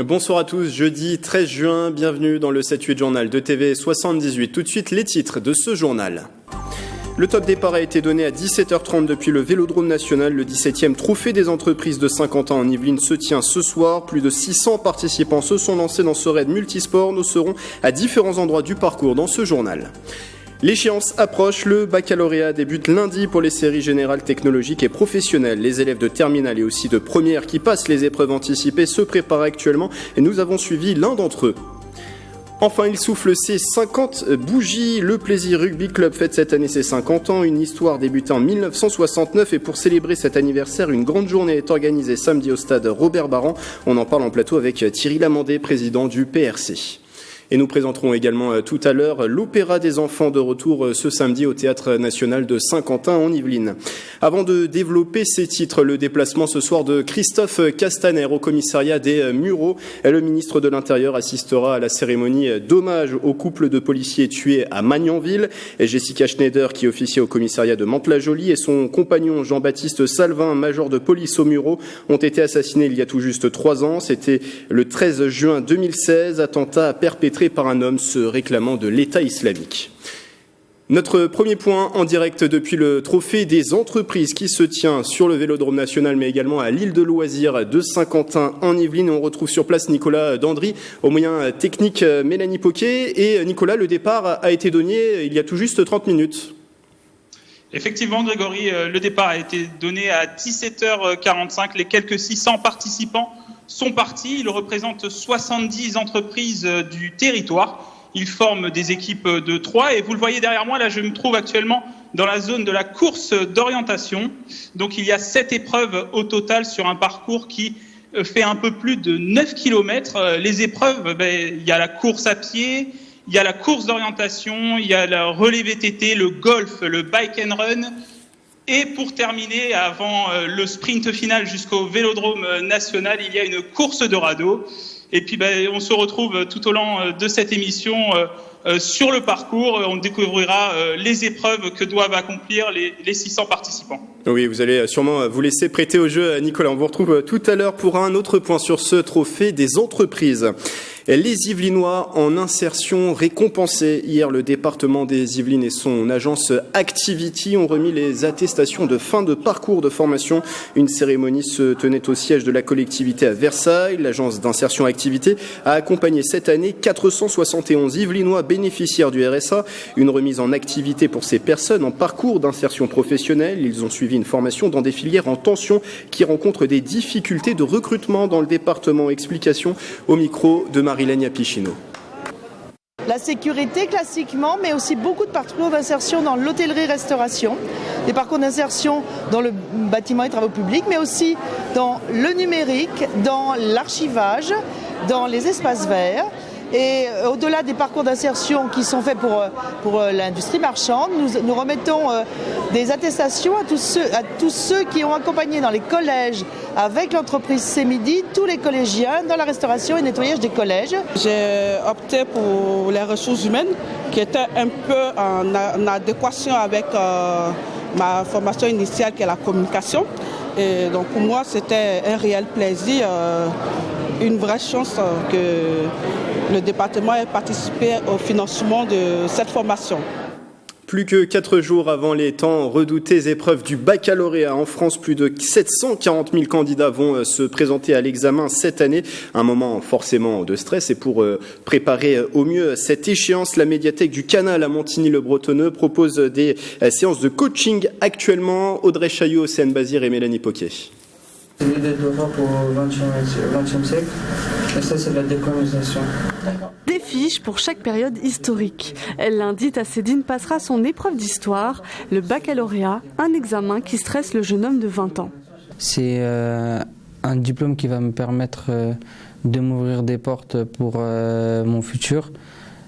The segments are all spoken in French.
Bonsoir à tous, jeudi 13 juin, bienvenue dans le 7-8 journal de TV 78. Tout de suite, les titres de ce journal. Le top départ a été donné à 17h30 depuis le Vélodrome National. Le 17e trophée des entreprises de Saint-Quentin en Yvelines se tient ce soir. Plus de 600 participants se sont lancés dans ce raid multisport. Nous serons à différents endroits du parcours dans ce journal. L'échéance approche, le baccalauréat débute lundi pour les séries générales technologiques et professionnelles. Les élèves de terminale et aussi de première qui passent les épreuves anticipées se préparent actuellement et nous avons suivi l'un d'entre eux. Enfin, il souffle ses 50 bougies. Le Plaisir Rugby Club fête cette année ses 50 ans. Une histoire débutée en 1969 et pour célébrer cet anniversaire, une grande journée est organisée samedi au stade Robert Barran. On en parle en plateau avec Thierry Lamandé, président du PRC. Et nous présenterons également tout à l'heure l'Opéra des enfants de retour ce samedi au Théâtre National de Saint-Quentin en Yvelines. Avant de développer ces titres, le déplacement ce soir de Christophe Castaner au commissariat des Mureaux. Le ministre de l'Intérieur assistera à la cérémonie d'hommage au couple de policiers tués à Magnanville. Et Jessica Schneider, qui officiait au commissariat de Mantes-la-Jolie, et son compagnon Jean-Baptiste Salvin, major de police aux Mureaux, ont été assassinés il y a tout juste 3 ans. C'était le 13 juin 2016, attentat perpétré par un homme se réclamant de l'État islamique. Notre premier point en direct depuis le trophée des entreprises qui se tient sur le Vélodrome National mais également à l'île de loisirs de Saint-Quentin en Yvelines. On retrouve sur place Nicolas Dandry, aux moyens techniques Mélanie Poquet. Et Nicolas, le départ a été donné il y a tout juste 30 minutes. Effectivement, Grégory, le départ a été donné à 17h45. Les quelques 600 participants sont partis. Ils représentent 70 entreprises du territoire. Ils forment des équipes de 3 et vous le voyez derrière moi, là je me trouve actuellement dans la zone de la course d'orientation. Donc il y a 7 épreuves au total sur un parcours qui fait un peu plus de 9 km. Les épreuves, il y a la course à pied, il y a la course d'orientation, il y a le relais VTT, le golf, le bike and run. Et pour terminer, avant le sprint final jusqu'au Vélodrome National, il y a une course de radeau. Et puis on se retrouve tout au long de cette émission sur le parcours. On découvrira les épreuves que doivent accomplir les 600 participants. Oui, vous allez sûrement vous laisser prêter au jeu, Nicolas. On vous retrouve tout à l'heure pour un autre point sur ce trophée des entreprises. Les Yvelinois en insertion récompensés. Hier, le département des Yvelines et son agence Activity ont remis les attestations de fin de parcours de formation. Une cérémonie se tenait au siège de la collectivité à Versailles. L'agence d'insertion Activité a accompagné cette année 471 Yvelinois bénéficiaires du RSA. Une remise en activité pour ces personnes en parcours d'insertion professionnelle. Ils ont suivi une formation dans des filières en tension qui rencontrent des difficultés de recrutement dans le département. Explication au micro de Marilène Pichino. La sécurité classiquement, mais aussi beaucoup de parcours d'insertion dans l'hôtellerie-restauration, des parcours d'insertion dans le bâtiment et travaux publics, mais aussi dans le numérique, dans l'archivage, dans les espaces verts. Et au-delà des parcours d'insertion qui sont faits pour l'industrie marchande, nous remettons des attestations à tous ceux qui ont accompagné dans les collèges avec l'entreprise CEMIDI, tous les collégiens dans la restauration et nettoyage des collèges. J'ai opté pour les ressources humaines qui étaient un peu en adéquation avec ma formation initiale qui est la communication. Et donc pour moi c'était un réel plaisir, une vraie chance que le département ait participé au financement de cette formation. Plus que 4 jours avant les tant redoutées épreuves du baccalauréat en France, plus de 740 000 candidats vont se présenter à l'examen cette année. Un moment forcément de stress et pour préparer au mieux cette échéance, la médiathèque du Canal à Montigny-le-Bretonneux propose des séances de coaching actuellement. Audrey Chaillot, Océane Bazir et Mélanie Poquet. C'est l'idée de l'Europe au XXe siècle, et ça c'est la décolonisation. Des fiches pour chaque période historique. Lundi, Tassédine passera son épreuve d'histoire, le baccalauréat, un examen qui stresse le jeune homme de 20 ans. C'est un diplôme qui va me permettre de m'ouvrir des portes pour mon futur.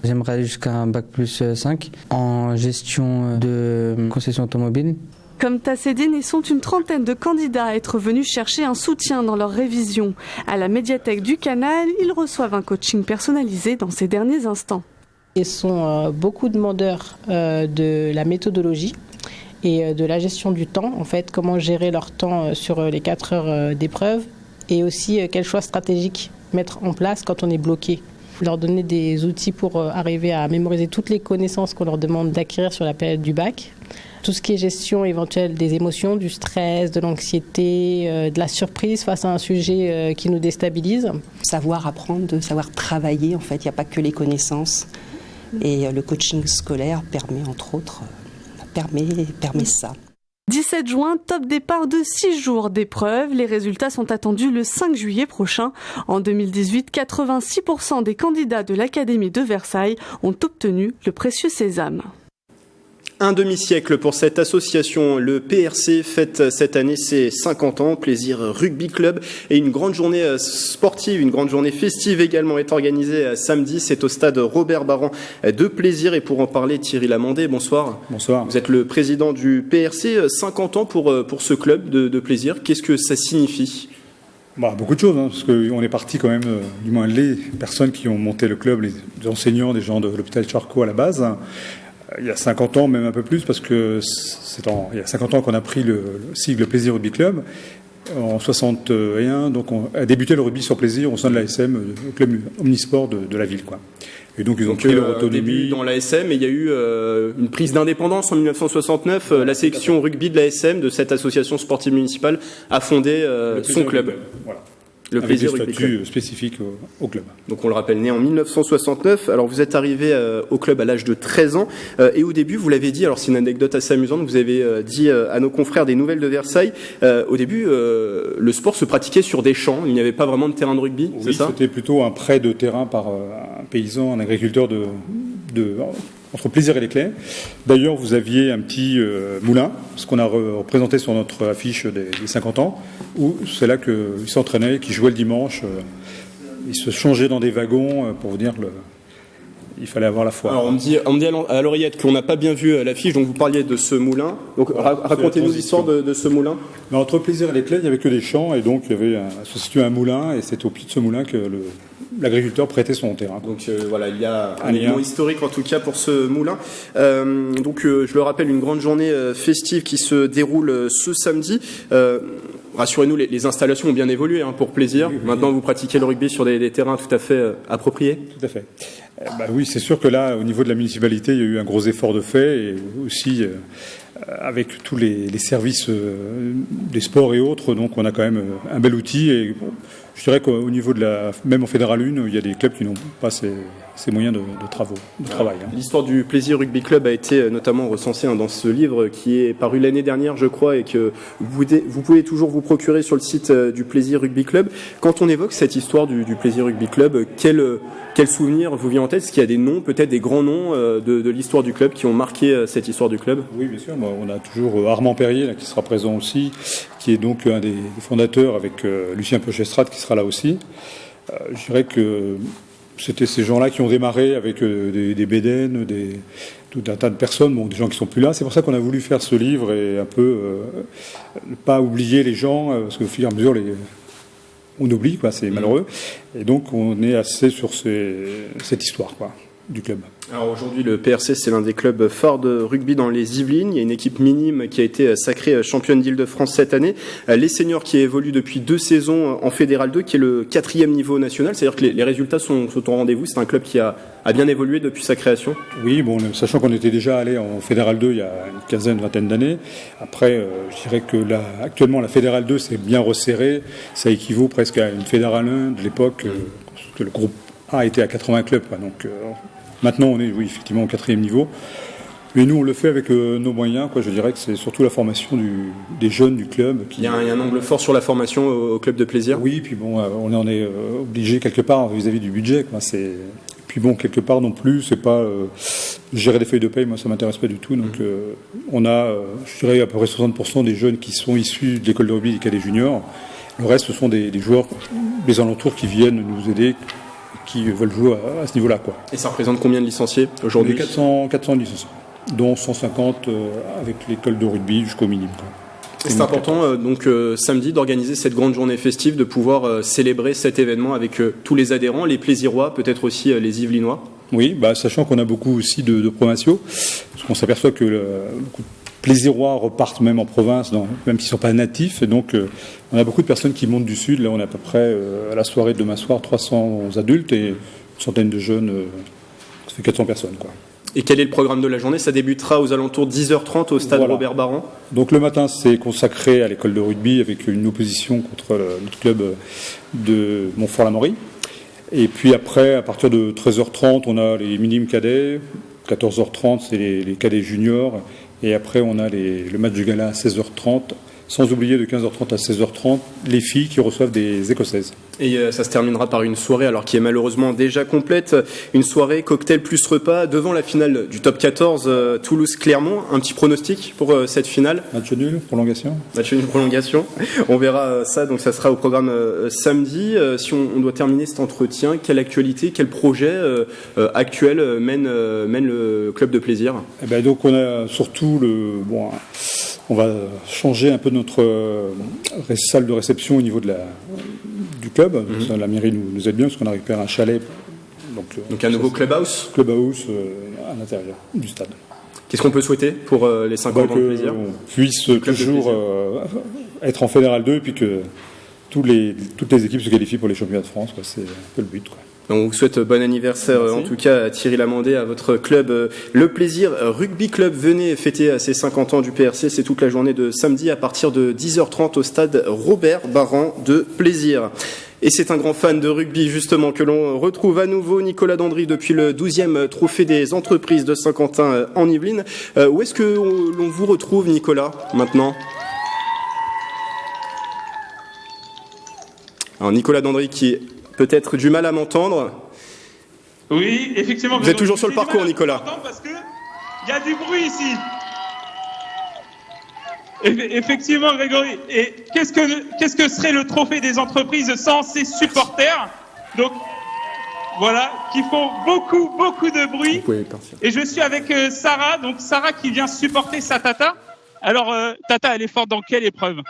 J'aimerais aller jusqu'à un bac+5 en gestion de concession automobile. Comme Tassédine, ils sont une trentaine de candidats à être venus chercher un soutien dans leur révision. À la médiathèque du Canal, ils reçoivent un coaching personnalisé dans ces derniers instants. Ils sont beaucoup demandeurs de la méthodologie et de la gestion du temps, en fait, comment gérer leur temps sur les 4 heures d'épreuve et aussi quels choix stratégiques mettre en place quand on est bloqué. Leur donner des outils pour arriver à mémoriser toutes les connaissances qu'on leur demande d'acquérir sur la période du bac. Tout ce qui est gestion éventuelle des émotions, du stress, de l'anxiété, de la surprise face à un sujet qui nous déstabilise. Savoir apprendre, de savoir travailler, en fait, il n'y a pas que les connaissances. Et le coaching scolaire permet, entre autres, permet ça. 17 juin, top départ de 6 jours d'épreuves. Les résultats sont attendus le 5 juillet prochain. En 2018, 86% des candidats de l'Académie de Versailles ont obtenu le précieux sésame. Un demi-siècle pour cette association. Le PRC fête cette année ses 50 ans. Plaisir Rugby Club. Et une grande journée sportive, une grande journée festive également est organisée samedi. C'est au stade Robert Barran de Plaisir. Et pour en parler, Thierry Lamandé, bonsoir. Bonsoir. Vous êtes le président du PRC. 50 ans pour ce club de Plaisir. Qu'est-ce que ça signifie ? Beaucoup de choses, parce qu'on est parti quand même, du moins les personnes qui ont monté le club, les enseignants, des gens de l'hôpital Charcot à la base. Il y a 50 ans, même un peu plus, parce que il y a 50 ans qu'on a pris le sigle Plaisir Rugby Club. En 61, donc on a débuté le rugby sur Plaisir au sein de l'ASM, le club omnisport de la ville, quoi. Et donc ils ont pris leur autonomie. Début dans l'ASM, et il y a eu une prise d'indépendance en 1969. La section rugby de l'ASM, de cette association sportive municipale, a fondé son club. Voilà. Le avec Plaisir des Rugby statuts Club. Spécifiques au club. Donc on le rappelle, né en 1969. Alors vous êtes arrivé au club à l'âge de 13 ans. Et au début, vous l'avez dit, alors c'est une anecdote assez amusante, vous avez dit à nos confrères des Nouvelles de Versailles, au début, le sport se pratiquait sur des champs. Il n'y avait pas vraiment de terrain de rugby, oui, c'est ça ? C'était plutôt un prêt de terrain par un paysan, un agriculteur entre Plaisir et les Clés. D'ailleurs, vous aviez un petit moulin, ce qu'on a représenté sur notre affiche des 50 ans, où c'est là qu'ils s'entraînaient, qu'ils jouaient le dimanche. Ils se changeaient dans des wagons, pour vous dire, il fallait avoir la foi. Alors on me dit à l'oreillette qu'on n'a pas bien vu l'affiche, donc vous parliez de ce moulin. Donc racontez-nous l'histoire de ce moulin. Mais entre Plaisir et les Clés, il n'y avait que des champs, et donc il y avait se situait un moulin, et c'est au pied de ce moulin que l'agriculteur prêtait son terrain. Donc voilà, il y a un élément historique en tout cas pour ce moulin. Donc je le rappelle, une grande journée festive qui se déroule ce samedi. Rassurez-nous, les installations ont bien évolué pour Plaisir. Oui. Maintenant, vous pratiquez le rugby sur des terrains tout à fait appropriés. Tout à fait. Oui, c'est sûr que là, au niveau de la municipalité, il y a eu un gros effort de fait, et aussi avec tous les services des sports et autres, donc on a quand même un bel outil. Et bon, je dirais qu'au niveau même en Fédéral 1, il y a des clubs qui n'ont pas ces moyens de travail. L'histoire du Plaisir Rugby Club a été notamment recensée dans ce livre qui est paru l'année dernière, je crois, et que vous pouvez toujours vous procurer sur le site du Plaisir Rugby Club. Quand on évoque cette histoire du Plaisir Rugby Club, quel souvenir vous vient en tête ? Est-ce qu'il y a des noms, peut-être des grands noms de l'histoire du club qui ont marqué cette histoire du club ? Oui, bien sûr. On a toujours Armand Perrier là, qui sera présent aussi, qui est donc un des fondateurs, avec Lucien Pochestrade qui sera là aussi. Je dirais que c'était ces gens-là qui ont démarré avec des bédaines, tout un tas de personnes, des gens qui sont plus là. C'est pour ça qu'on a voulu faire ce livre et un peu ne pas oublier les gens, parce qu'au fur et à mesure, on oublie, c'est malheureux. Et donc, on est assez sur cette histoire du club. Alors aujourd'hui, le PRC, c'est l'un des clubs phares de rugby dans les Yvelines. Il y a une équipe minime qui a été sacrée championne d'Île-de-France cette année. Les seniors qui évoluent depuis 2 saisons en Fédéral 2, qui est le 4e niveau national. C'est-à-dire que les résultats sont au rendez-vous. C'est un club qui a bien évolué depuis sa création. Oui, sachant qu'on était déjà allé en Fédéral 2 il y a une vingtaine d'années. Après, je dirais que actuellement, la Fédéral 2 s'est bien resserrée. Ça équivaut presque à une Fédéral 1 de l'époque, que le groupe A était à 80 clubs. Donc, maintenant, on est effectivement au 4e niveau. Mais nous, on le fait avec nos moyens. Je dirais que c'est surtout la formation des jeunes du club. Il y a un angle fort sur la formation au club de Plaisir. Oui, puis on en est obligé quelque part vis-à-vis du budget. Puis quelque part non plus, c'est pas gérer des feuilles de paye, moi ça m'intéresse pas du tout. Donc on a, je dirais, à peu près 60% des jeunes qui sont issus de l'école de rugby des cadets juniors. Le reste, ce sont des joueurs des alentours qui viennent nous aider, qui veulent jouer à ce niveau-là. Et ça représente combien de licenciés aujourd'hui ? 400 licenciés, dont 150 avec l'école de rugby jusqu'au minimum. C'est important samedi d'organiser cette grande journée festive, de pouvoir célébrer cet événement avec tous les adhérents, les Plaisirois, peut-être aussi les Yvelinois. Oui, sachant qu'on a beaucoup aussi de provinciaux, parce qu'on s'aperçoit que beaucoup Plésirois repartent même en province, même s'ils ne sont pas natifs. Et donc, on a beaucoup de personnes qui montent du sud. Là, on a à peu près, à la soirée de demain soir, 300 adultes et une centaine de jeunes. Ça fait 400 personnes, quoi. Et quel est le programme de la journée? Ça débutera aux alentours de 10h30 au stade Robert Barran. Donc le matin, c'est consacré à l'école de rugby avec une opposition contre notre club de Montfort-l'Amaury. Et puis après, à partir de 13h30, on a les minimes cadets. 14h30, c'est les cadets juniors. Et après, on a le match du gala à 16h30. Sans oublier de 15h30 à 16h30, les filles qui reçoivent des Écossaises. Et ça se terminera par une soirée, alors qui est malheureusement déjà complète, une soirée cocktail plus repas devant la finale du top 14 Toulouse-Clermont. Un petit pronostic pour cette finale? Match nul, prolongation. Match nul, prolongation. On verra ça, donc ça sera au programme samedi. Si on doit terminer cet entretien, quelle actualité, quel projet actuel mène le club de plaisir? Donc on a surtout on va changer un peu notre salle de réception au niveau du club. La mairie nous aide bien parce qu'on a récupéré un chalet. Donc un nouveau clubhouse à l'intérieur du stade. Qu'est-ce qu'on peut souhaiter pour les 50 ans de plaisir? On puisse toujours être en Fédéral 2 et puis que toutes les équipes se qualifient pour les championnats de France. C'est un peu le but, quoi. On vous souhaite bon anniversaire. Merci. En tout cas à Thierry Lamandé, à votre club Le Plaisir Rugby Club. Venez fêter ses 50 ans du PRC, c'est toute la journée de samedi à partir de 10h30 au stade Robert Barran de Plaisir. Et c'est un grand fan de rugby justement que l'on retrouve à nouveau, Nicolas Dandry, depuis le 12e trophée des entreprises de Saint-Quentin en Yvelines. Où est-ce que l'on vous retrouve, Nicolas, maintenant? Alors Nicolas Dandry qui peut-être du mal à m'entendre. Oui, effectivement. Vous êtes toujours sur le parcours, Nicolas. Parce que il y a du bruit ici. Effectivement, Grégory. Et qu'est-ce que serait le trophée des entreprises sans ces supporters? Donc voilà, qui font beaucoup de bruit. Et je suis avec Sarah, donc Sarah qui vient supporter sa Tata. Alors Tata, elle est forte dans quelle épreuve?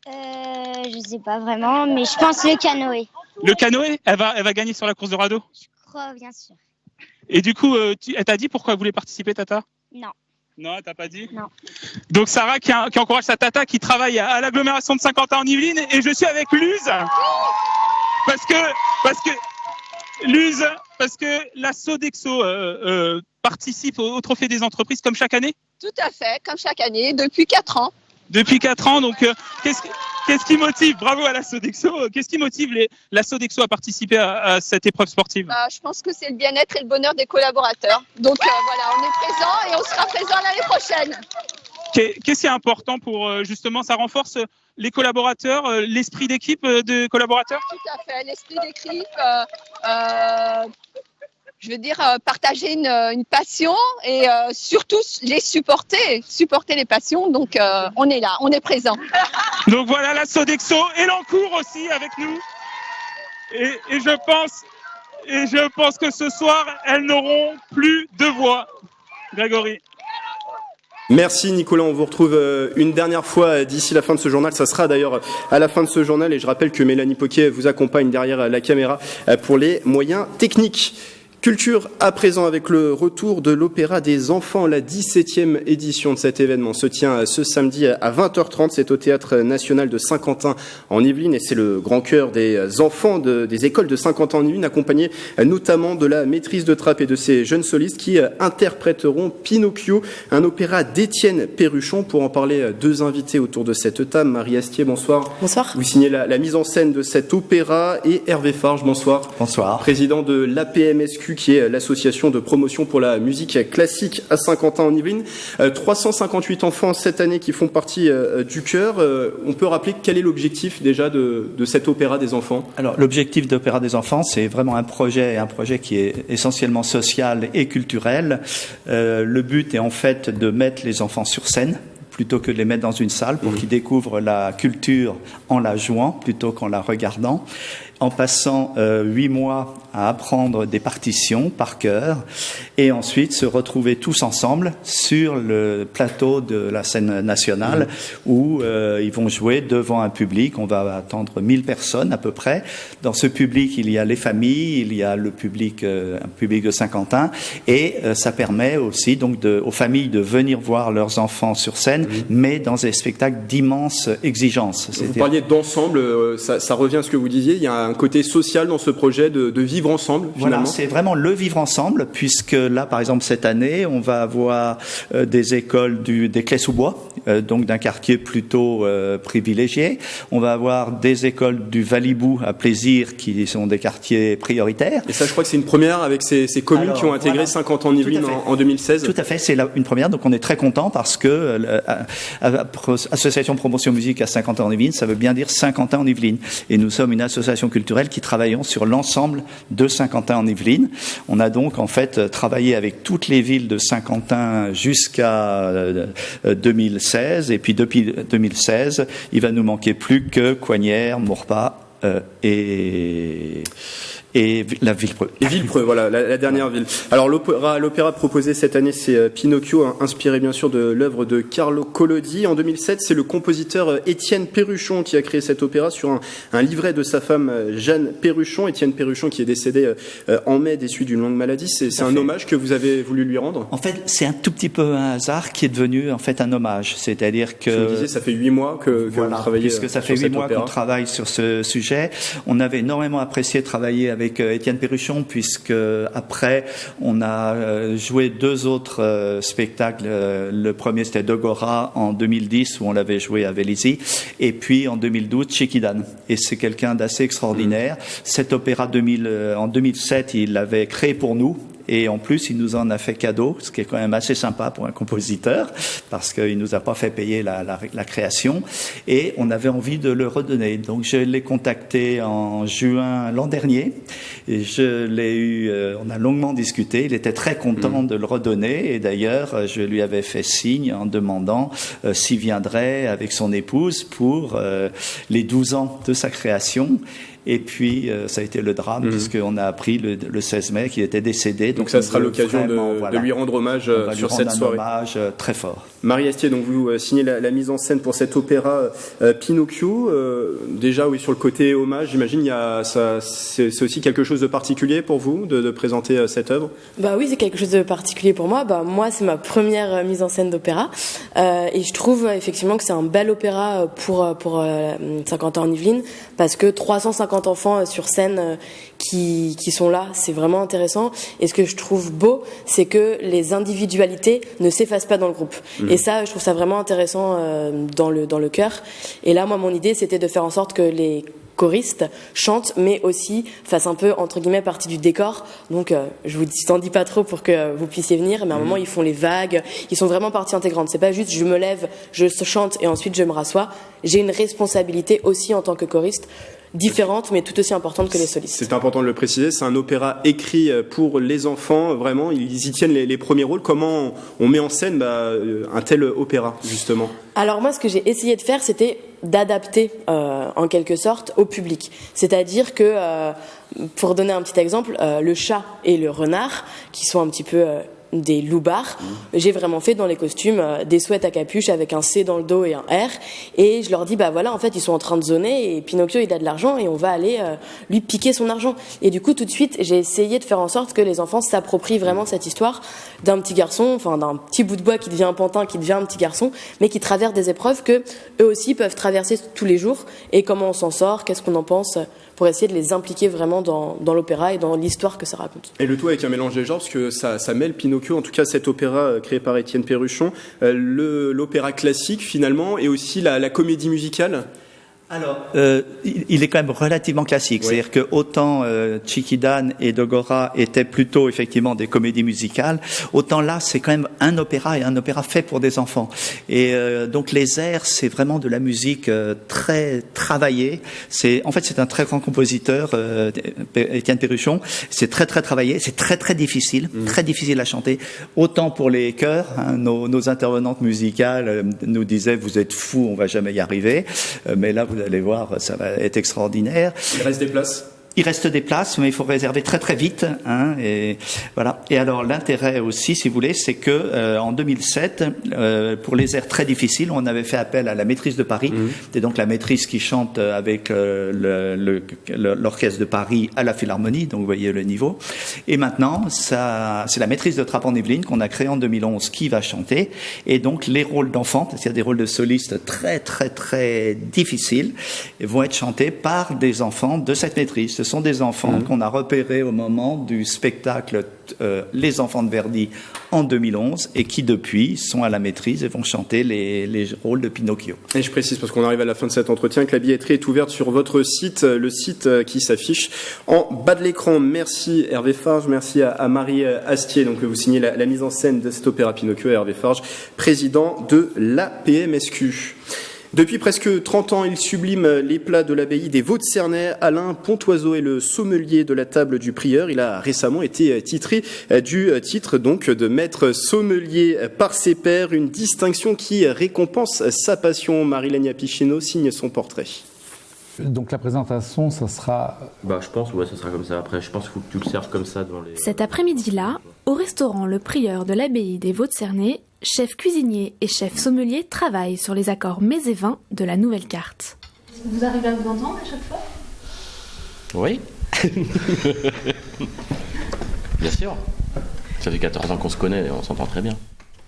Je sais pas vraiment, mais je pense le canoë. Le canoë, elle va gagner sur la course de radeau? Je crois, bien sûr. Et du coup, elle t'a dit pourquoi elle voulait participer, Tata? Non. Non, elle t'a pas dit? Non. Donc Sarah qui encourage sa Tata, qui travaille à l'agglomération de Saint-Quentin en Yvelines, et je suis avec Luz parce que la Sodexo participe au trophée des entreprises comme chaque année? Tout à fait, comme chaque année, depuis 4 ans. Depuis 4 ans, donc qu'est-ce qui motive, bravo à la Sodexo, qu'est-ce qui motive la Sodexo à participer à cette épreuve sportive? Je pense que c'est le bien-être et le bonheur des collaborateurs. Donc voilà, on est présent et on sera présent l'année prochaine. Qu'est-ce qui est important pour justement, ça renforce les collaborateurs, l'esprit d'équipe de collaborateurs? Tout à fait, l'esprit d'équipe. Je veux dire, partager une passion et surtout les supporter les passions. Donc, on est là, on est présent. Donc voilà la Sodexo et l'Encours aussi avec nous. Et je pense que ce soir, elles n'auront plus de voix. Grégory. Merci Nicolas, on vous retrouve une dernière fois d'ici la fin de ce journal. Ça sera d'ailleurs à la fin de ce journal et je rappelle que Mélanie Poquet vous accompagne derrière la caméra pour les moyens techniques. Culture à présent avec le retour de l'Opéra des enfants. La 17e édition de cet événement se tient ce samedi à 20h30. C'est au Théâtre National de Saint-Quentin en Yvelines et c'est le grand chœur des enfants des écoles de Saint-Quentin en Yvelines, accompagné notamment de la maîtrise de trappe et de ces jeunes solistes qui interpréteront Pinocchio, un opéra d'Étienne Perruchon. Pour en parler, 2 invités autour de cette table. Marie Astier, bonsoir. Bonsoir. Vous signez la mise en scène de cet opéra et Hervé Farge, bonsoir. Bonsoir. Président de l'APMSQ, qui est l'association de promotion pour la musique classique à Saint-Quentin en Yvelines. 358 enfants cette année qui font partie du chœur. On peut rappeler quel est l'objectif déjà de cet opéra des enfants? Alors l'objectif d'Opéra des enfants, c'est vraiment un projet qui est essentiellement social et culturel. Le but est en fait de mettre les enfants sur scène plutôt que de les mettre dans une salle pour qu'ils découvrent la culture en la jouant plutôt qu'en la regardant. en passant 8 mois à apprendre des partitions par cœur et ensuite se retrouver tous ensemble sur le plateau de la scène nationale où ils vont jouer devant un public. On va attendre 1000 personnes à peu près. Dans ce public, il y a les familles, il y a le public, un public de Saint-Quentin et ça permet aussi donc aux familles de venir voir leurs enfants sur scène, mais dans des spectacles d'immense exigence. Vous parliez d'ensemble, ça revient à ce que vous disiez, il y a un côté social dans ce projet de vivre ensemble, finalement. Voilà, c'est vraiment le vivre ensemble, puisque là, par exemple, cette année, on va avoir des écoles des Clés-sous-Bois, donc d'un quartier plutôt privilégié. On va avoir des écoles du Valibou à Plaisir, qui sont des quartiers prioritaires. Et ça, je crois que c'est une première avec ces communes qui ont intégré 50 ans en Yvelines en 2016. Tout à fait, c'est une première, donc on est très content parce que Association Promotion Musique à 50 ans en Yvelines, ça veut bien dire Saint-Quentin en Yvelines. Et nous sommes une association culturelle qui travaillons sur l'ensemble de Saint-Quentin en Yvelines. On a donc en fait travaillé avec toutes les villes de Saint-Quentin jusqu'à 2016. Et puis depuis 2016, il va nous manquer plus que Coignières, Maurepas et la Villepreux. Et Villepreux, voilà, la dernière ville. Alors l'opéra proposé cette année, c'est Pinocchio, inspiré bien sûr de l'œuvre de Carlo Collodi. En 2007, c'est le compositeur Étienne Perruchon qui a créé cet opéra sur un livret de sa femme Jeanne Perruchon. Étienne Perruchon qui est décédé en mai des suites d'une longue maladie. C'est un hommage que vous avez voulu lui rendre? En fait, c'est un tout petit peu un hasard qui est devenu en fait un hommage. C'est-à-dire que... Je vous disais, ça fait 8 mois que vous travaillez sur cet opéra. Puisque ça fait 8 mois qu'on travaille sur ce sujet. On avait énormément apprécié travailler avec Étienne Perruchon, puisque après on a joué 2 autres spectacles. Le premier c'était Dogora en 2010 où on l'avait joué à Vélizy, et puis en 2012 Chiquidan. Et c'est quelqu'un d'assez extraordinaire. Cet opéra en 2007 il l'avait créé pour nous. Et en plus, il nous en a fait cadeau, ce qui est quand même assez sympa pour un compositeur, parce qu'il nous a pas fait payer la création. Et on avait envie de le redonner. Donc, je l'ai contacté en juin l'an dernier. Et on a longuement discuté. Il était très content de le redonner. Et d'ailleurs, je lui avais fait signe en demandant s'il viendrait avec son épouse pour les 12 ans de sa création. Et puis, ça a été le drame, puisqu'on a appris le 16 mai qu'il était décédé. Donc ça sera l'occasion de lui rendre hommage sur cette soirée. Un hommage très fort. Marie Astier, donc vous signez la mise en scène pour cet opéra Pinocchio. Déjà, oui, sur le côté hommage, j'imagine, c'est aussi quelque chose de particulier pour vous de présenter cette œuvre? Bah oui, c'est quelque chose de particulier pour moi. Moi, c'est ma première mise en scène d'opéra. Et je trouve effectivement que c'est un bel opéra pour Saint-Quentin en Yvelines, parce que 350 enfants sur scène qui sont là, c'est vraiment intéressant. Et ce que je trouve beau, c'est que les individualités ne s'effacent pas dans le groupe. Et ça, je trouve ça vraiment intéressant dans le chœur. Et là, moi, mon idée, c'était de faire en sorte que les choristes chantent, mais aussi fassent un peu, entre guillemets, partie du décor. Donc, je vous t'en dis pas trop pour que vous puissiez venir, mais à un moment, ils font les vagues. Ils sont vraiment partie intégrante. C'est pas juste, je me lève, je chante et ensuite je me rassois. J'ai une responsabilité aussi en tant que choriste, différente, mais tout aussi importante que les solistes. C'est important de le préciser, c'est un opéra écrit pour les enfants, vraiment, ils y tiennent les premiers rôles. Comment on met en scène un tel opéra, justement? Alors moi, ce que j'ai essayé de faire, c'était d'adapter, en quelque sorte, au public. C'est-à-dire que, pour donner un petit exemple, le chat et le renard, qui sont un petit peu... des loupards, j'ai vraiment fait dans les costumes des sweats à capuche avec un C dans le dos et un R, et je leur dis voilà, en fait ils sont en train de zoner et Pinocchio il a de l'argent et on va aller lui piquer son argent. Et du coup tout de suite j'ai essayé de faire en sorte que les enfants s'approprient vraiment cette histoire d'un petit garçon, enfin d'un petit bout de bois qui devient un pantin, qui devient un petit garçon, mais qui traverse des épreuves que eux aussi peuvent traverser tous les jours, et comment on s'en sort, qu'est-ce qu'on en pense, pour essayer de les impliquer vraiment dans l'opéra et dans l'histoire que ça raconte. Et le tout avec un mélange des genres, parce que ça mêle Pinocchio, en tout cas cet opéra créé par Étienne Perruchon, l'opéra classique finalement, et aussi la comédie musicale. Alors, il est quand même relativement classique. Oui. C'est-à-dire que autant Chiquidan et Dogora étaient plutôt effectivement des comédies musicales, autant là c'est quand même un opéra, et un opéra fait pour des enfants. Et donc les airs, c'est vraiment de la musique très travaillée. C'est un très grand compositeur, Étienne Perruchon. C'est très travaillé, c'est très difficile, très difficile à chanter. Autant pour les chœurs, nos intervenantes musicales nous disaient vous êtes fous, on va jamais y arriver. Mais là vous vous allez voir, ça va être extraordinaire. Il reste des places ? Il reste des places, mais il faut réserver très très vite. Et voilà. Et alors l'intérêt aussi, si vous voulez, c'est que en 2007, pour les airs très difficiles, on avait fait appel à la maîtrise de Paris. C'est donc la maîtrise qui chante avec l'orchestre de Paris à la Philharmonie. Donc vous voyez le niveau. Et maintenant, c'est la maîtrise de Trappes-en-Yvelines qu'on a créée en 2011 qui va chanter. Et donc les rôles d'enfants, parce qu'il y a des rôles de solistes très très très difficiles, vont être chantés par des enfants de cette maîtrise. Ce sont des enfants qu'on a repérés au moment du spectacle Les Enfants de Verdi en 2011 et qui depuis sont à la maîtrise et vont chanter les rôles de Pinocchio. Et je précise, parce qu'on arrive à la fin de cet entretien, que la billetterie est ouverte sur votre site, le site qui s'affiche en bas de l'écran. Merci Hervé Farge, merci à Marie Astier, donc vous signez la mise en scène de cet opéra Pinocchio, Hervé Farge, président de l'APMSQ. Depuis presque 30 ans, il sublime les plats de l'abbaye des Vaux-de-Cernay. Alain Pontoiseau est le sommelier de la table du prieur. Il a récemment été titré du titre donc de maître sommelier par ses pairs, une distinction qui récompense sa passion. Marie-Lania Pichino signe son portrait. Donc la présentation, ça sera... je pense, ça sera comme ça. Après, je pense qu'il faut que tu le serves comme ça devant les... Cet après-midi-là, au restaurant Le Prieur de l'abbaye des Vaux-de-Cernay, chef cuisinier et chef sommelier travaillent sur les accords mets et vins de la nouvelle carte. Vous arrivez à vous entendre à chaque fois ? Oui. Bien sûr. Ça fait 14 ans qu'on se connaît et on s'entend très bien.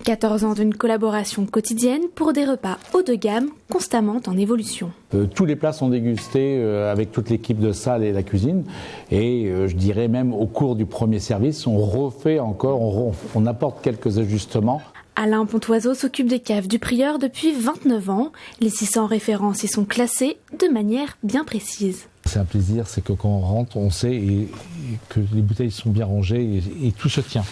14 ans d'une collaboration quotidienne pour des repas haut de gamme, constamment en évolution. Tous les plats sont dégustés avec toute l'équipe de salle et la cuisine. Et je dirais même au cours du premier service, on refait encore, on apporte quelques ajustements. Alain Pontoiseau s'occupe des caves du prieur depuis 29 ans. Les 600 références y sont classées de manière bien précise. C'est un plaisir, c'est que quand on rentre, on sait que les bouteilles sont bien rangées et tout se tient.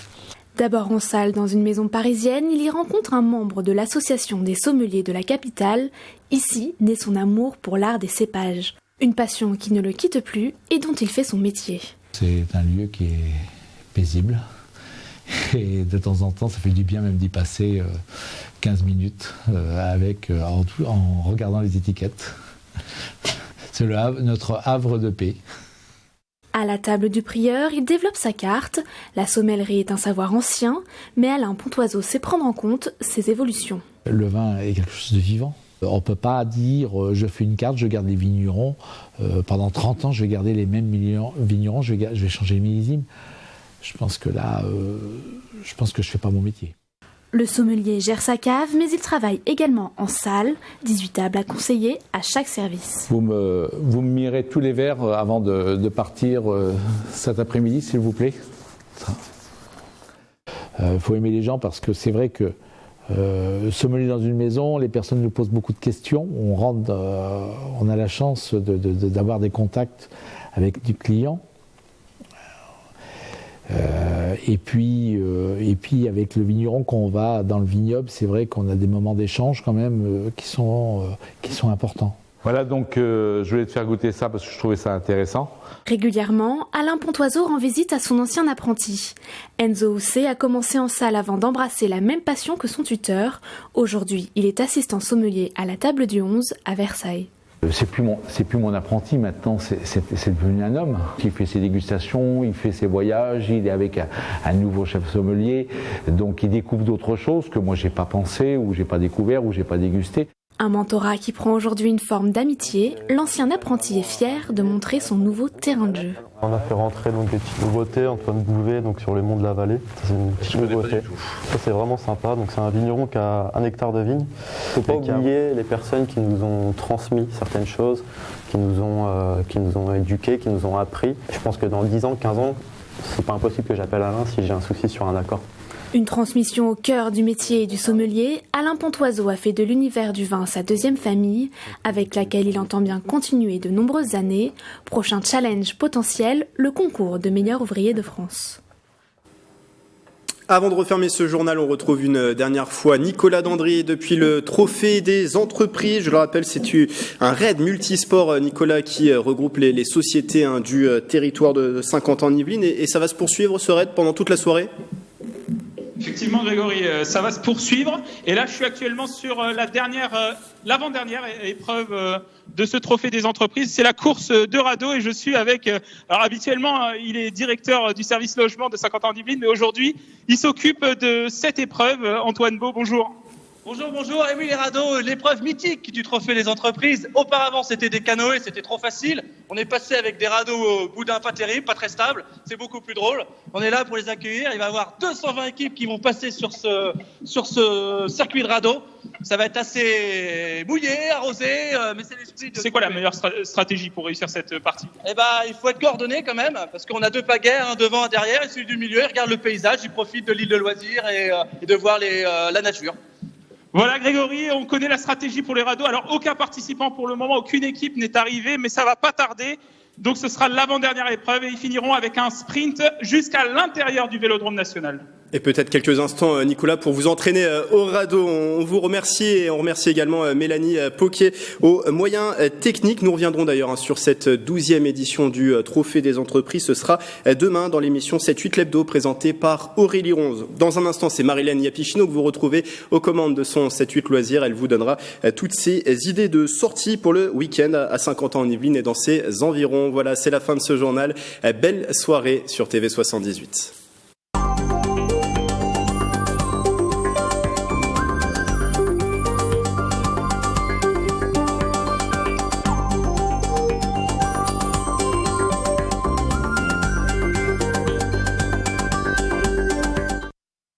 D'abord en salle dans une maison parisienne, il y rencontre un membre de l'association des sommeliers de la capitale. Ici naît son amour pour l'art des cépages. Une passion qui ne le quitte plus et dont il fait son métier. C'est un lieu qui est paisible. Et de temps en temps, ça fait du bien même d'y passer 15 minutes en regardant les étiquettes. C'est notre havre de paix. À la table du prieur, il développe sa carte. La sommellerie est un savoir ancien, mais Alain Pontoiseau sait prendre en compte ses évolutions. Le vin est quelque chose de vivant. On ne peut pas dire je fais une carte, je garde les vignerons. Pendant 30 ans, je vais garder les mêmes vignerons, je vais changer les millésimes. Je pense que là, je ne fais pas mon métier. Le sommelier gère sa cave, mais il travaille également en salle. 18 tables à conseiller à chaque service. Vous me mirez tous les verres avant de partir cet après-midi, s'il vous plaît. Faut aimer les gens parce que c'est vrai que sommelier dans une maison, les personnes nous posent beaucoup de questions. On a la chance d'avoir des contacts avec du client. Et puis avec le vigneron, quand on va dans le vignoble, c'est vrai qu'on a des moments d'échange quand même qui sont importants. Voilà, donc je voulais te faire goûter ça parce que je trouvais ça intéressant. Régulièrement, Alain Pontoiseau rend visite à son ancien apprenti. Enzo Housset a commencé en salle avant d'embrasser la même passion que son tuteur. Aujourd'hui, il est assistant sommelier à la table du 11 à Versailles. C'est plus mon apprenti maintenant, c'est devenu un homme qui fait ses dégustations, il fait ses voyages, il est avec un nouveau chef sommelier, donc il découvre d'autres choses que moi j'ai pas pensé, ou j'ai pas découvert, ou j'ai pas dégusté. Un mentorat qui prend aujourd'hui une forme d'amitié, l'ancien apprenti est fier de montrer son nouveau terrain de jeu. On a fait rentrer donc des petites nouveautés, Antoine Bouvet donc sur le mont de la Vallée. C'est une petite nouveauté. Ça c'est vraiment sympa. Donc c'est un vigneron qui a 1 hectare de vigne. Il ne faut pas oublier les personnes qui nous ont transmis certaines choses, qui nous ont éduqués, qui nous ont appris. Je pense que dans 10 ans, 15 ans, c'est pas impossible que j'appelle Alain si j'ai un souci sur un accord. Une transmission au cœur du métier et du sommelier, Alain Pontoiseau a fait de l'univers du vin sa deuxième famille, avec laquelle il entend bien continuer de nombreuses années. Prochain challenge potentiel, le concours de meilleur ouvrier de France. Avant de refermer ce journal, on retrouve une dernière fois Nicolas Dandry depuis le Trophée des entreprises. Je le rappelle, c'est un raid multisport, Nicolas, qui regroupe les sociétés du territoire de Saint-Quentin-en-Yvelines. Et ça va se poursuivre, ce raid, pendant toute la soirée ? Effectivement, Grégory, ça va se poursuivre. Et là, je suis actuellement sur l'avant-dernière épreuve de ce trophée des entreprises. C'est la course de radeau et je suis avec... alors habituellement, il est directeur du service logement de Saint-Quentin-en-Yvelines, mais aujourd'hui, il s'occupe de cette épreuve. Antoine Beau, bonjour. Bonjour. Et oui, les radeaux, l'épreuve mythique du trophée des entreprises. Auparavant, c'était des canoës, c'était trop facile. On est passé avec des radeaux boudins pas terribles, pas très stables. C'est beaucoup plus drôle. On est là pour les accueillir. Il va y avoir 220 équipes qui vont passer sur ce circuit de radeaux. Ça va être assez mouillé, arrosé, mais c'est l'esprit de... C'est quoi la meilleure stratégie pour réussir cette partie ? Eh ben, il faut être coordonné quand même, parce qu'on a 2 pagaies, un devant, un derrière, et celui du milieu, il regarde le paysage, il profite de l'île de loisirs et de voir la nature. Voilà Grégory, on connaît la stratégie pour les radeaux. Alors aucun participant pour le moment, aucune équipe n'est arrivée, mais ça va pas tarder. Donc ce sera l'avant-dernière épreuve et ils finiront avec un sprint jusqu'à l'intérieur du Vélodrome national. Et peut-être quelques instants, Nicolas, pour vous entraîner au radeau. On vous remercie et on remercie également Mélanie Poquet aux moyens techniques. Nous reviendrons d'ailleurs sur cette 12e édition du Trophée des entreprises. Ce sera demain dans l'émission 7-8 l'hebdo présentée par Aurélie Ronze. Dans un instant, c'est Marilène Yapichino que vous retrouvez aux commandes de son 7-8 loisirs. Elle vous donnera toutes ses idées de sortie pour le week-end à Saint-Quentin-en-Yvelines et dans ses environs. Voilà, c'est la fin de ce journal. Belle soirée sur TV 78.